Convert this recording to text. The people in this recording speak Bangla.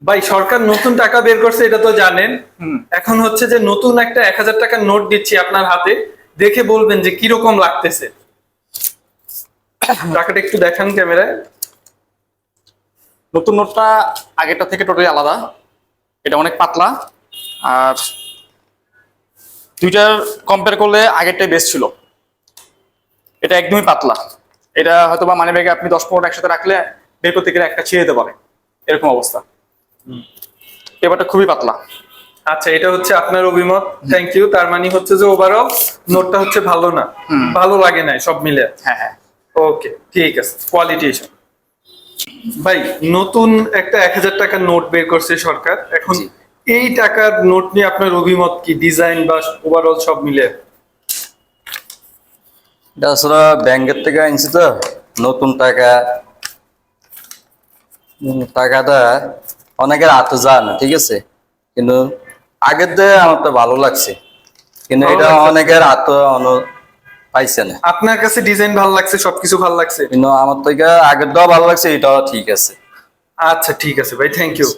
ভাই সরকার নতুন টাকা বের করছে এটা তো জানেন। এখন হচ্ছে যে নতুন একটা 1000 টাকার নোট দিচ্ছি আপনার হাতে, দেখে বলবেন যে কিরকম লাগতেছে। টাকাটা একটু দেখান ক্যামেরায়। নতুন নোটটা আগেরটা থেকে টোটালি আলাদা। এটা অনেক পাতলা, আর দুইটার কম্পেয়ার করলে আগেরটাই বেস্ট ছিল। এটা একদমই পাতলা। এটা হয়তো বা মানি ব্যাগে আপনি 10-15 একসাথে রাখলে বের করতে গেলে একটা ছিঁড়ে যেতে পারে, এরকম অবস্থা। পেপারটা খুবই পাতলা। আচ্ছা, এটা হচ্ছে আপনার অভিমত, থ্যাংক ইউ। তার মানে হচ্ছে যে ওভারঅল নোটটা হচ্ছে ভালো না, ভালো লাগে নাই সব মিলে। হ্যাঁ হ্যাঁ। ওকে, ঠিক আছে, কোয়ালিটি এসব। ভাই নতুন একটা 1000 টাকার নোট বের করছে সরকার এখন, জি। এই টাকার নোট নিয়ে আপনার অভিমত কি, ডিজাইন বা ওভারঅল সব মিলে? এটা আসলে ব্যাংকের থেকে আনছি তো, নতুন টাকা। টাকাটা অনেকের হাতে যায় না, ঠিক আছে, কিন্তু আগের দিয়ে আমার তো ভালো লাগছে, কিন্তু ভালো এটা লাগছে? অনেকের হাতে পাইছে না। আপনার কাছে ডিজাইন ভালো লাগছে, সবকিছু ভালো লাগছে? কিন্তু আমার থেকে আগের দেওয়া ভালো লাগছে, এটাও ঠিক আছে। আচ্ছা ঠিক আছে ভাই, থ্যাংক ইউ।